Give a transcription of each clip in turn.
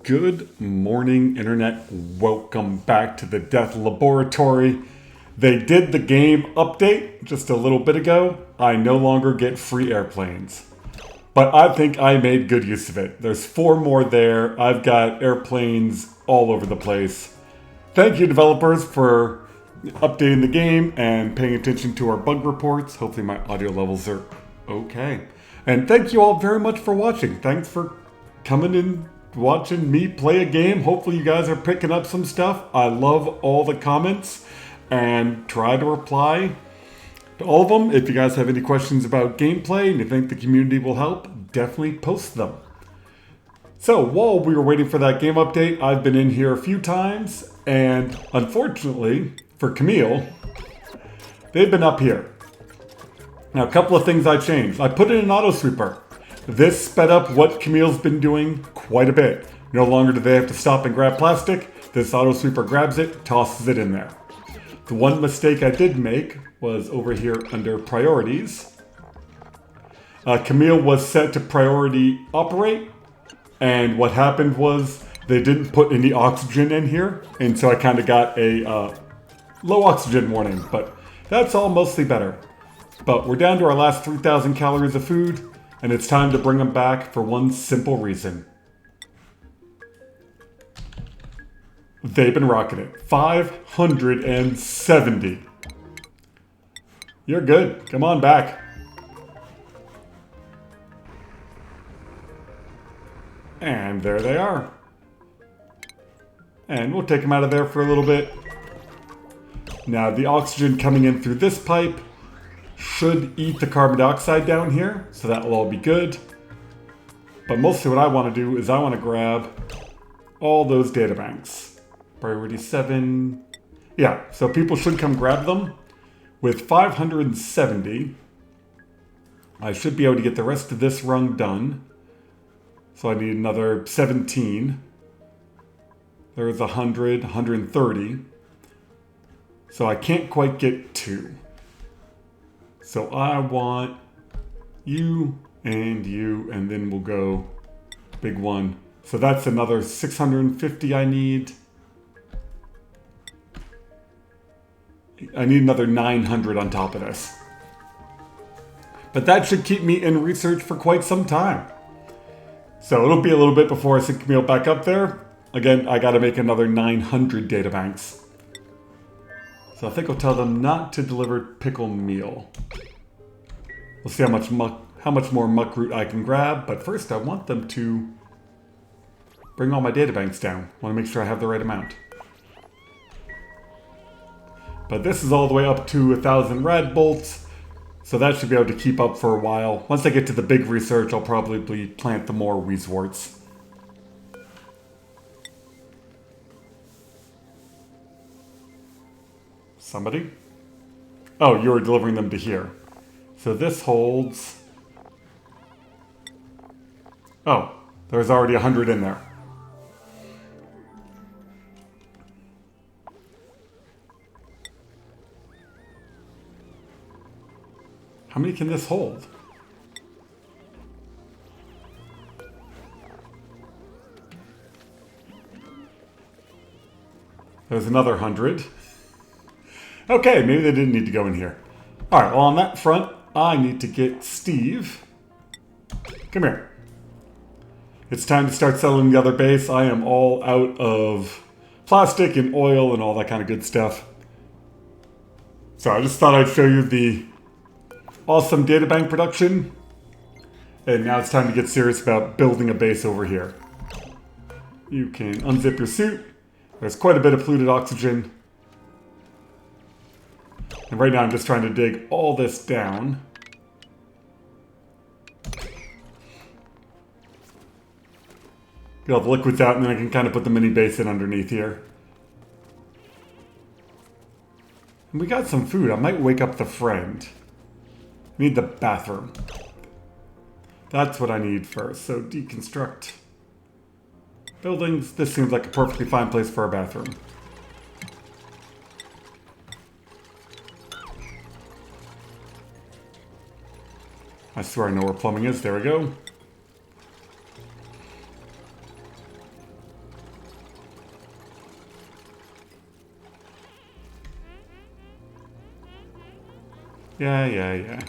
Good morning, Internet. Welcome back to the Death Laboratory. They did the game update just a little bit ago. I no longer get free airplanes. But I think I made good use of it. There's 4 more there. I've got airplanes all over the place. Thank you, developers, for updating the game and paying attention to our bug reports. Hopefully my audio levels are okay. And thank you all very much for watching. Thanks for coming in, watching me play a game. Hopefully you guys are picking up some stuff. I love all the comments and try to reply to all of them. If you guys have any questions about gameplay and you think the community will help, definitely post them. So while we were waiting for that game update, I've been in here a few times, and unfortunately for Camille, they've been up here. Now, a couple of things I changed. I put in an auto sweeper. This sped up what Camille's been doing quite a bit. No longer do they have to stop and grab plastic. This auto sweeper grabs it, tosses it in there. The one mistake I did make was over here under priorities. Camille was set to priority operate, and what happened was they didn't put any oxygen in here, and so I kind of got a low oxygen warning, but that's all mostly better. But we're down to our last 3,000 calories of food, and it's time to bring them back for one simple reason. They've been rocking it. 570. You're good. Come on back. And there they are. And we'll take them out of there for a little bit. Now the oxygen coming in through this pipe should eat the carbon dioxide down here, so that will all be good. But mostly what I want to do is I want to grab all those data banks. Priority 7. Yeah, so people should come grab them. With 570, I should be able to get the rest of this rung done. So I need another 17. There's 100, 130. So I can't quite get 2. So I want you, and then we'll go big one. So that's another 650 I need. I need another 900 on top of this. But that should keep me in research for quite some time. So it'll be a little bit before I send Camille back up there. Again, I gotta make another 900 data banks. So I think I'll tell them not to deliver pickle meal. We'll see how much more muck root I can grab, but first I want them to bring all my data banks down. I want to make sure I have the right amount. But this is all the way up to 1,000 rad bolts, so that should be able to keep up for a while. Once I get to the big research, I'll probably plant the more wheezworts. Somebody? Oh, you were delivering them to here. So this holds... Oh, there's already 100 in there. How many can this hold? There's another 100. Okay, maybe they didn't need to go in here. Alright, well on that front, I need to get Steve. Come here. It's time to start selling the other base. I am all out of plastic and oil and all that kind of good stuff. So I just thought I'd show you the awesome data bank production. And now it's time to get serious about building a base over here. You can unzip your suit. There's quite a bit of polluted oxygen. And right now I'm just trying to dig all this down. Get all the liquids out, and then I can kind of put the mini base in underneath here. And we got some food. I might wake up the friend. I need the bathroom. That's what I need first. So deconstruct buildings. This seems like a perfectly fine place for a bathroom. I swear I know where plumbing is. There we go. Yeah.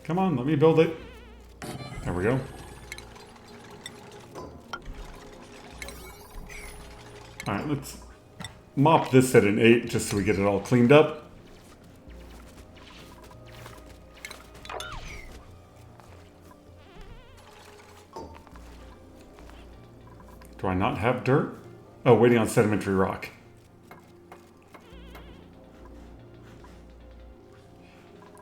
Come on, let me build it. There we go. Alright, let's mop this at an 8 just so we get it all cleaned up. Do I not have dirt? Oh, waiting on sedimentary rock.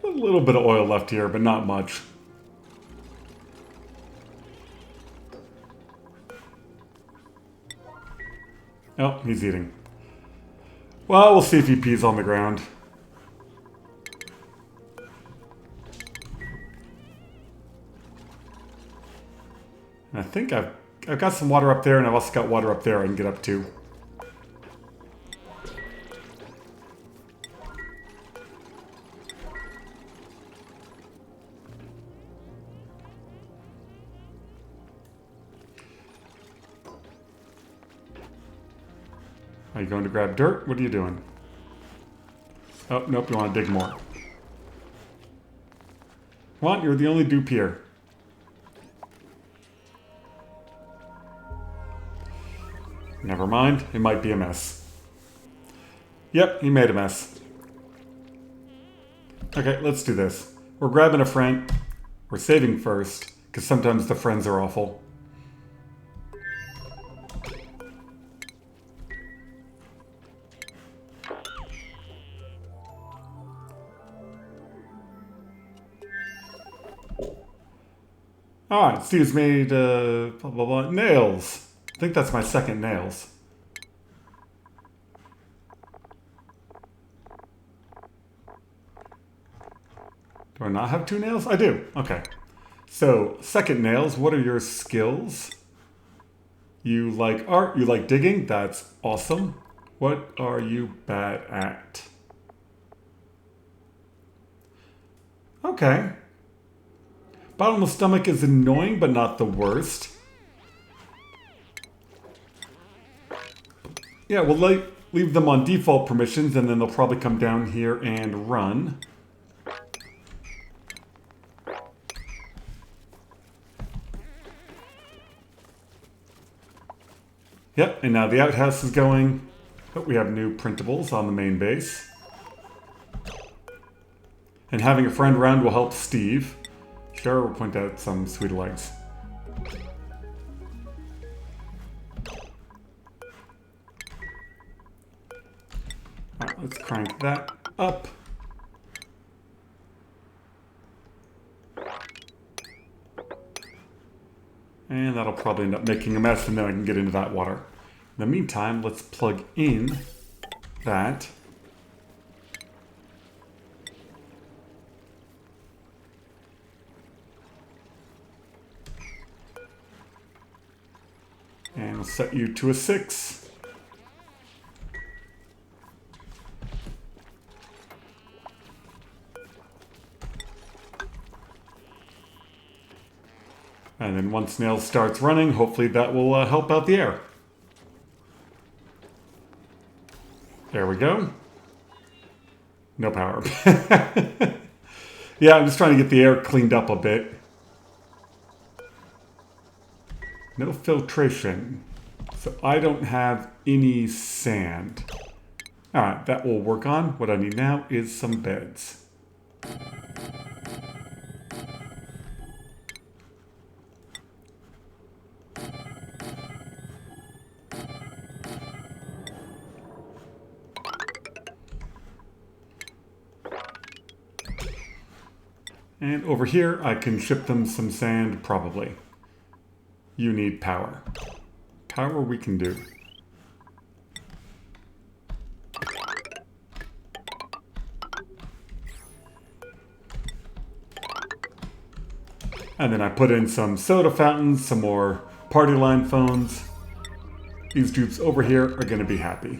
A little bit of oil left here, but not much. Oh, he's eating. Well, we'll see if he pees on the ground. And I think I've got some water up there, and I've also got water up there I can get up to. Are you going to grab dirt? What are you doing? Oh, nope, you want to dig more. Come on, you're the only dupe here. Never mind, it might be a mess. Yep, he made a mess. Okay, let's do this. We're grabbing a friend. We're saving first, because sometimes the friends are awful. Alright, Steve's made, nails. I think that's my second nails. Do I not have 2 nails? I do. Okay. So, second nails, what are your skills? You like art, you like digging, that's awesome. What are you bad at? Okay. Bottomless stomach is annoying, but not the worst. Yeah, we'll leave them on default permissions, and then they'll probably come down here and run. Yep, and now the outhouse is going. But we have new printables on the main base. And having a friend around will help Steve. Sure, we'll point out some sweet legs. Alright, let's crank that up. And that'll probably end up making a mess, and then I can get into that water. In the meantime, let's plug in that. And we'll set you to a 6. And then once Nails starts running, hopefully that will help out the air. There we go. No power. Yeah, I'm just trying to get the air cleaned up a bit. No filtration. So I don't have any sand. Alright, that will work on. What I need now is some beds. And over here, I can ship them some sand, probably. You need power. Power we can do. And then I put in some soda fountains, some more party line phones. These dupes over here are going to be happy.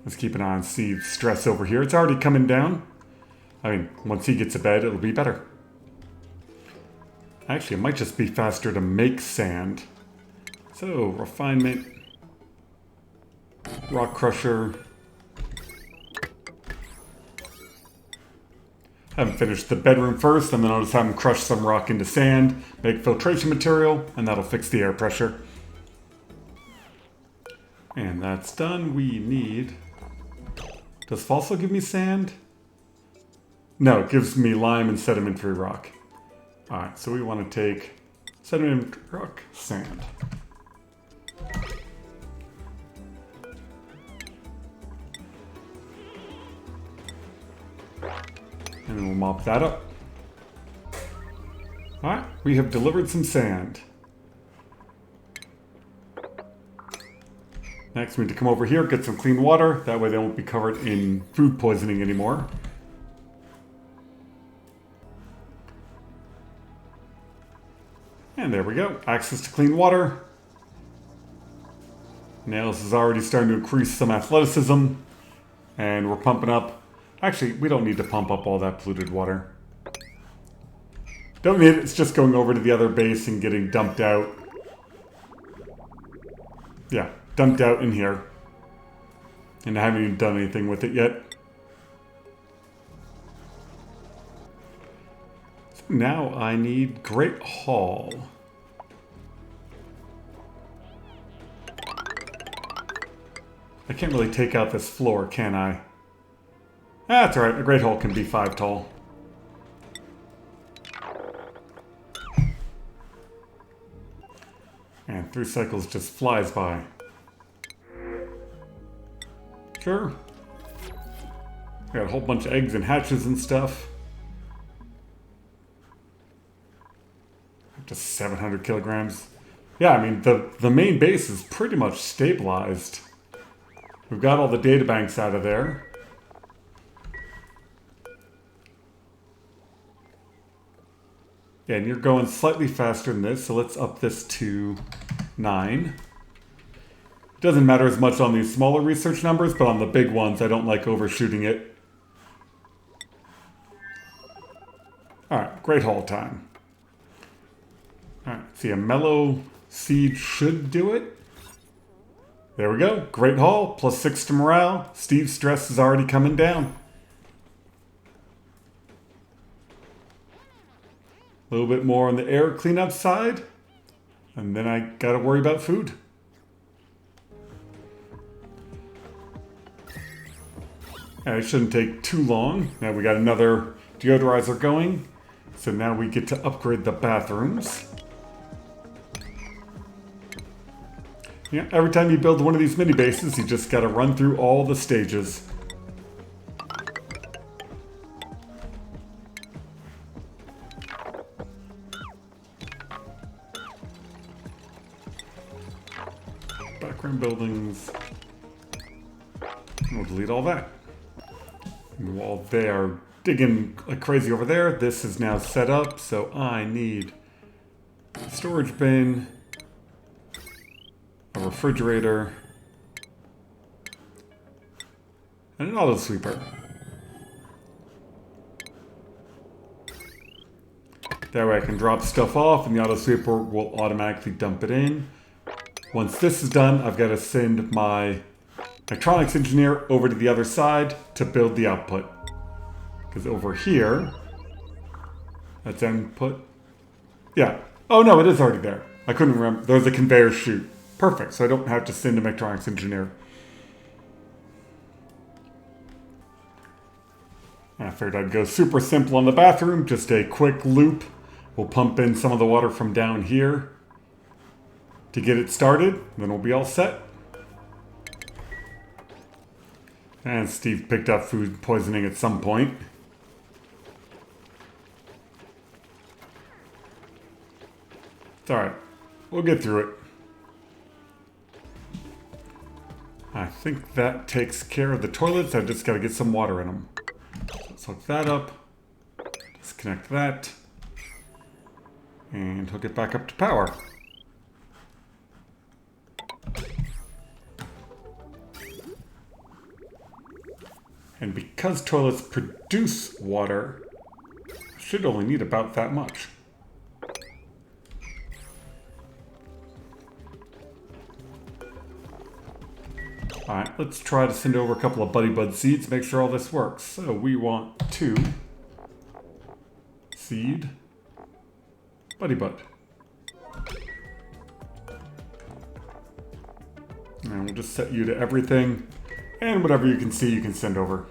Let's keep an eye on Steve's stress over here. It's already coming down. I mean, once he gets to bed, it'll be better. Actually, it might just be faster to make sand. So, refinement, rock crusher. Have him finish the bedroom first, and then I'll just have him crush some rock into sand, make filtration material, and that'll fix the air pressure. And that's done. We need... Does fossil give me sand? No, it gives me lime and sedimentary rock. Alright, so we want to take sedimentary rock, sand. And then we'll mop that up. Alright, we have delivered some sand. Next, we need to come over here, get some clean water. That way they won't be covered in food poisoning anymore. And there we go. Access to clean water. Nails is already starting to increase some athleticism. And we're pumping up. Actually, we don't need to pump up all that polluted water. Don't need it. It's just going over to the other base and getting dumped out. Yeah, dumped out in here. And I haven't even done anything with it yet. So now I need Great Hall. I can't really take out this floor, can I? That's alright, a Great Hall can be 5 tall. And 3 cycles just flies by. Sure. Got a whole bunch of eggs and hatches and stuff. Up to 700 kilograms. Yeah, I mean, the main base is pretty much stabilized. We've got all the data banks out of there. Yeah, and you're going slightly faster than this, so let's up this to 9. Doesn't matter as much on these smaller research numbers, but on the big ones, I don't like overshooting it. Alright, Great Hall time. Alright, see, a mellow seed should do it. There we go. Great Hall, plus 6 to morale. Steve's stress is already coming down. A little bit more on the air cleanup side. And then I gotta worry about food. And it shouldn't take too long. Now we got another deodorizer going. So now we get to upgrade the bathrooms. Yeah, every time you build one of these mini bases, you just gotta run through all the stages. Background buildings. We'll delete all that. And while they are digging like crazy over there, this is now set up, so I need a storage bin, a refrigerator, and an auto sweeper. That way I can drop stuff off and the auto sweeper will automatically dump it in. Once this is done, I've got to send my electronics engineer over to the other side to build the output. Because over here, that's input. Yeah. Oh no, it is already there. I couldn't remember. There's a conveyor chute. Perfect, so I don't have to send an electronics engineer. I figured I'd go super simple on the bathroom, just a quick loop. We'll pump in some of the water from down here to get it started, then we'll be all set. And Steve picked up food poisoning at some point. It's alright. We'll get through it. I think that takes care of the toilets. I've just got to get some water in them. Let's hook that up. Disconnect that. And hook it back up to power. And because toilets produce water, I should only need about that much. Alright, let's try to send over a couple of Buddy Bud seeds, make sure all this works. So we want 2 seed Buddy Bud. And we'll just set you to everything, and whatever you can see you can send over.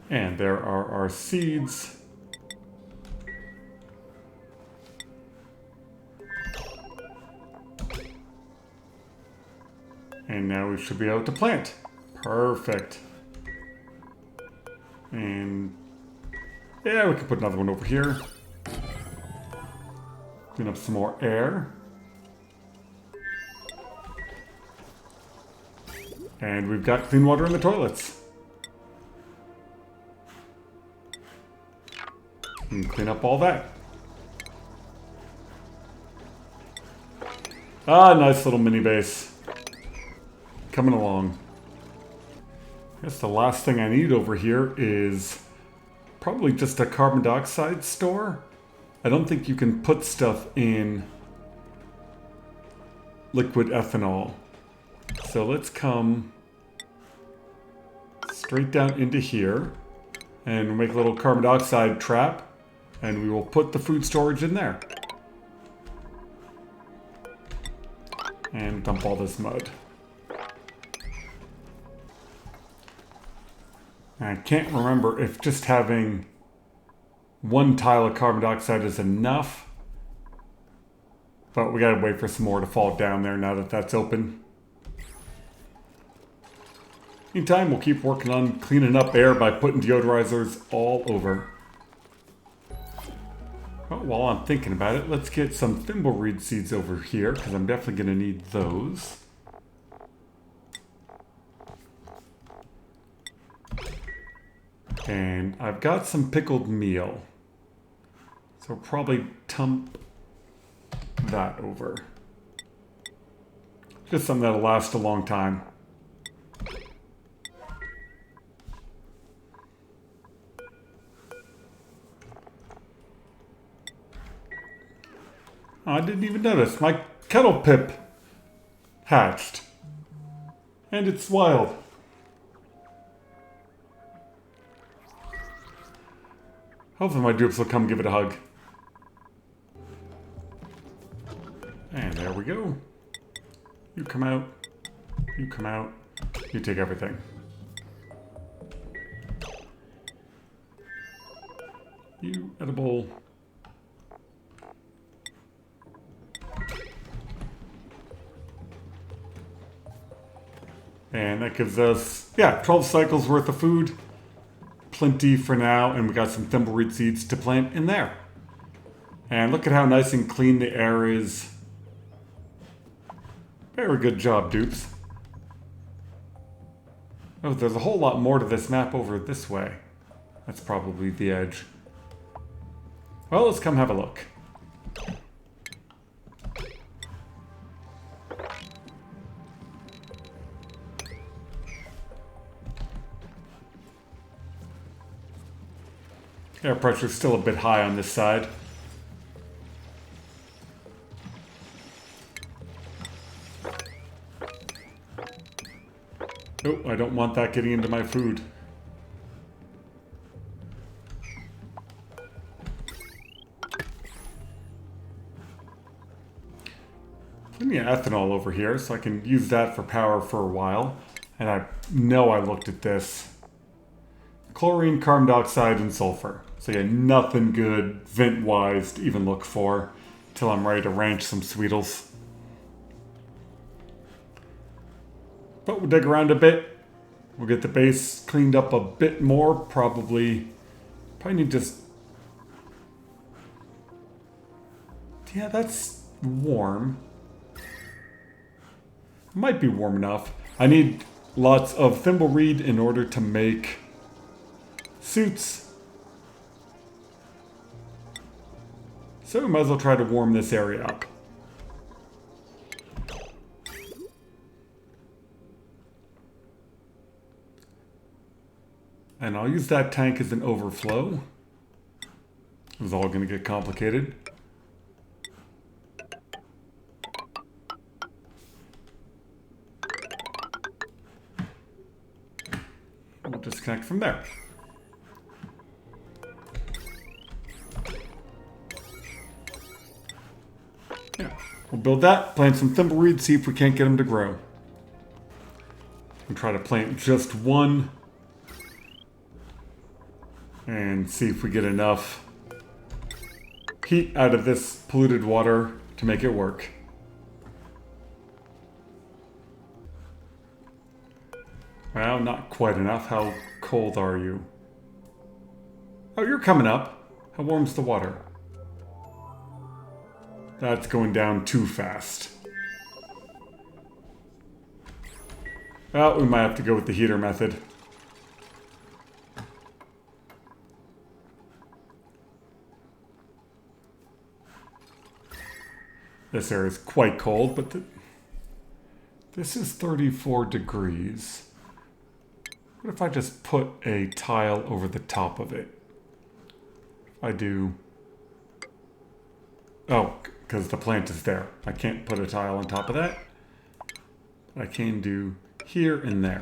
And there are our seeds. And now we should be able to plant. Perfect. And yeah, we can put another one over here. Clean up some more air. And we've got clean water in the toilets. And clean up all that. Ah, nice little mini base. Coming along. I guess the last thing I need over here is probably just a carbon dioxide store. I don't think you can put stuff in liquid ethanol. So let's come straight down into here and we'll make a little carbon dioxide trap and we will put the food storage in there. And dump all this mud. I can't remember if just having 1 tile of carbon dioxide is enough. But we gotta wait for some more to fall down there now that that's open. Meantime, we'll keep working on cleaning up air by putting deodorizers all over. Well, while I'm thinking about it, let's get some thimbleweed seeds over here, because I'm definitely gonna need those. And I've got some pickled meal. So probably dump that over. Just something that'll last a long time. Oh, I didn't even notice. My kettle pip hatched. And it's wild. Hopefully my dupes will come give it a hug. And there we go. You come out. You come out. You take everything. You edible. And that gives us, 12 cycles worth of food. Plenty for now, and we got some thimbleweed seeds to plant in there. And look at how nice and clean the air is. Very good job, dupes. Oh, there's a whole lot more to this map over this way. That's probably the edge. Well, let's come have a look. Air pressure is still a bit high on this side. Oh, I don't want that getting into my food. Plenty of ethanol over here, so I can use that for power for a while. And I know I looked at this. Chlorine, carbon dioxide, and sulfur. So yeah, nothing good vent-wise to even look for till I'm ready to ranch some Sweetles. But we'll dig around a bit. We'll get the base cleaned up a bit more. Probably need just... Yeah, that's warm. Might be warm enough. I need lots of thimbleweed in order to make suits. So we might as well try to warm this area up. I'll use that tank as an overflow. This is all going to get complicated. We'll disconnect from there. Yeah, we'll build that, plant some thimbleweed, see if we can't get them to grow. We'll try to plant just one and see if we get enough heat out of this polluted water to make it work. Well, not quite enough. How cold are you? Oh, you're coming up. How warm's the water? That's going down too fast. Well, we might have to go with the heater method. This area is quite cold, but this is 34 degrees. What if I just put a tile over the top of it? If I do... Oh, because the plant is there. I can't put a tile on top of that. I can do here and there.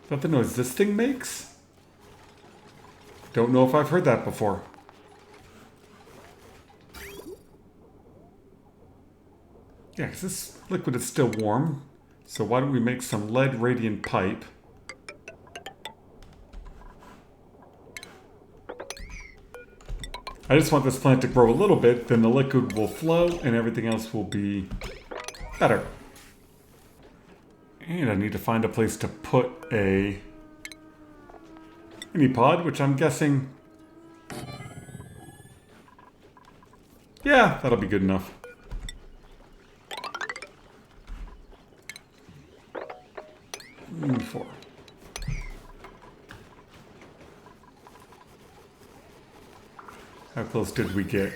Is that the noise this thing makes? Don't know if I've heard that before. Yeah, because this liquid is still warm. So why don't we make some lead radiant pipe? I just want this plant to grow a little bit, then the liquid will flow and everything else will be better. And I need to find a place to put a mini pod, which I'm guessing... Yeah, that'll be good enough. Four. How close did we get?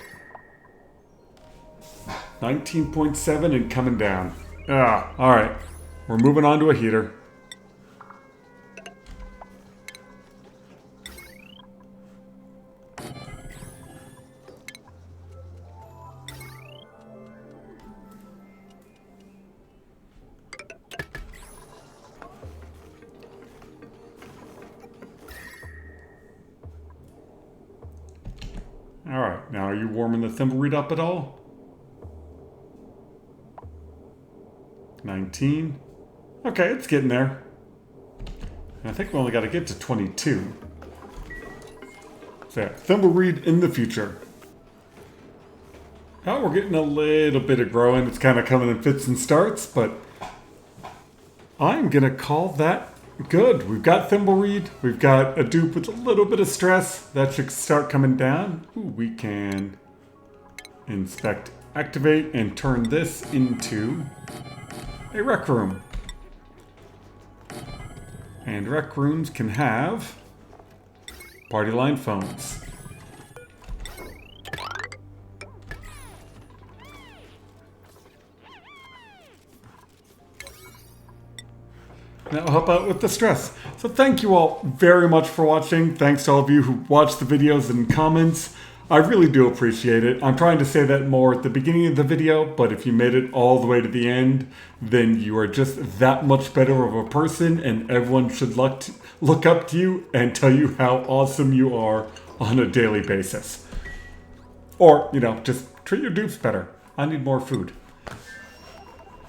19.7 and coming down. Ah, alright. We're moving on to a heater. Alright, now are you warming the thimbleweed up at all? 19. Okay, it's getting there. And I think we only got to get to 22. So yeah, thimbleweed in the future. Oh, we're getting a little bit of growing. It's kind of coming in fits and starts, but I'm going to call that good. We've got thimbleweed. We've got a dupe with a little bit of stress. That should start coming down. Ooh, we can inspect, activate, and turn this into a rec room. And rec rooms can have party line phones. That'll help out with the stress. So thank you all very much for watching. Thanks to all of you who watched the videos and comments. I really do appreciate it. I'm trying to say that more at the beginning of the video, but if you made it all the way to the end, then you are just that much better of a person, and everyone should look up to you and tell you how awesome you are on a daily basis. Or, you know, just treat your dupes better. I need more food.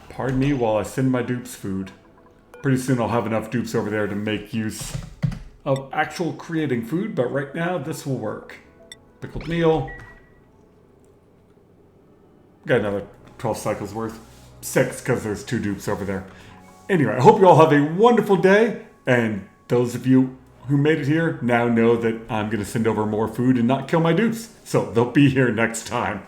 Pardon me while I send my dupes food. Pretty soon I'll have enough dupes over there to make use of actual creating food, but right now this will work. Pickled meal. Got another 12 cycles worth. 6 because there's 2 dupes over there. Anyway, I hope you all have a wonderful day, and those of you who made it here now know that I'm going to send over more food and not kill my dupes. So they'll be here next time.